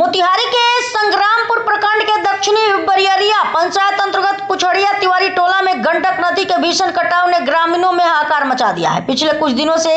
मोतिहारी के संग्रामपुर प्रखंड के दक्षिणी बरियरिया पंचायत अंतर्गत पुछड़िया तिवारी टोला में गंडक नदी के भीषण कटाव ने ग्रामीणों में हाहाकार मचा दिया है। पिछले कुछ दिनों से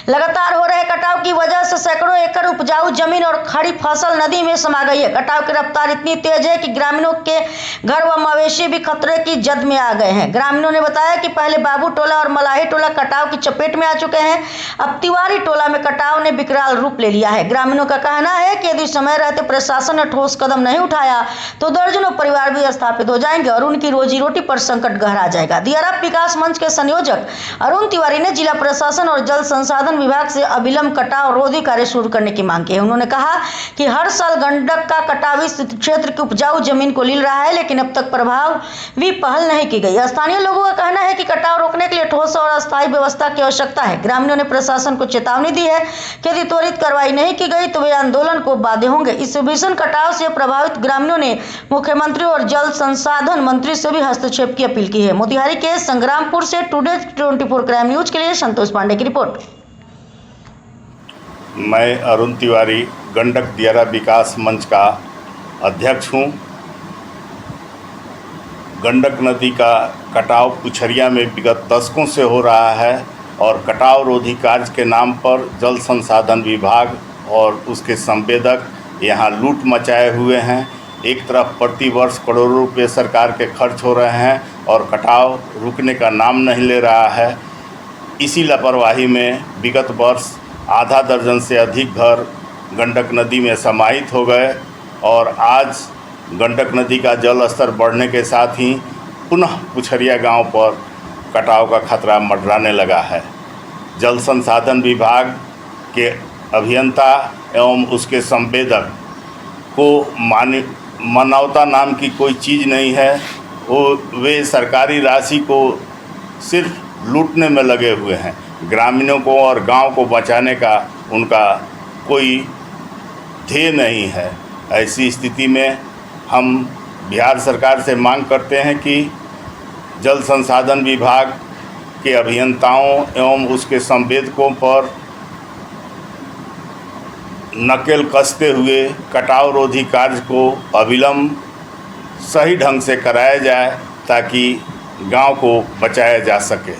लगातार हो रहे कटाव की वजह से सैकड़ों एकड़ उपजाऊ जमीन और खड़ी फसल नदी में समा गई है। कटाव की रफ्तार इतनी तेज है कि ग्रामीणों के घर व मवेशी भी खतरे की जद में आ गए हैं। ग्रामीणों ने बताया कि पहले बाबू टोला और मलाही टोला कटाव की चपेट में आ चुके हैं। अब तिवारी टोला में कटाव ने विकराल रूप ले लिया है। ग्रामीणों का कहना है कि यदि समय रहते प्रशासन ने ठोस कदम नहीं उठाया तो दर्जनों परिवार भी स्थापित हो जाएंगे और उनकी रोजी रोटी पर संकट गहरा जाएगा। दियारा विकास मंच के संयोजक अरुण तिवारी ने जिला प्रशासन और जल संसाधन विभाग से अविलंब कटाव रोधी कार्य शुरू करने की मांग की है। उन्होंने कहा कि हर साल गंडक का कटाव इस क्षेत्र की उपजाऊ जमीन को लील रहा है, लेकिन अब तक प्रभावी पहल नहीं की गई। स्थानीय लोगों का कहना है कि कटाव रोकने के लिए ठोस और अस्थायी व्यवस्था की आवश्यकता है। ग्रामीणों ने प्रशासन को चेतावनी दी है कि यदि त्वरित कार्रवाई नहीं की गई तो वे आंदोलन को बाध्य होंगे। इस भीषण कटाव से प्रभावित ग्रामीणों ने मुख्यमंत्री और जल संसाधन मंत्री से भी हस्तक्षेप की अपील की है। मोतिहारी के संग्रामपुर से टुडे 24 क्राइम न्यूज के लिए संतोष पांडे की रिपोर्ट। मैं अरुण तिवारी गंडक दियारा विकास मंच का अध्यक्ष हूँ। गंडक नदी का कटाव पुछड़िया में विगत दशकों से हो रहा है और कटाव रोधी कार्य के नाम पर जल संसाधन विभाग और उसके संवेदक यहाँ लूट मचाए हुए हैं। एक तरफ प्रतिवर्ष करोड़ों रुपए सरकार के खर्च हो रहे हैं और कटाव रुकने का नाम नहीं ले रहा है। इसी लापरवाही में विगत वर्ष आधा दर्जन से अधिक घर गंडक नदी में समाहित हो गए और आज गंडक नदी का जल स्तर बढ़ने के साथ ही पुनः पुछड़िया गांव पर कटाव का खतरा मंडराने लगा है। जल संसाधन विभाग के अभियंता एवं उसके संवेदक को मानवता नाम की कोई चीज़ नहीं है। वे सरकारी राशि को सिर्फ लूटने में लगे हुए हैं। ग्रामीणों को और गांव को बचाने का उनका कोई ध्येय नहीं है। ऐसी स्थिति में हम बिहार सरकार से मांग करते हैं कि जल संसाधन विभाग के अभियंताओं एवं उसके संवेदकों पर नकेल कसते हुए कटाव रोधी कार्य को अविलंब सही ढंग से कराया जाए ताकि गांव को बचाया जा सके।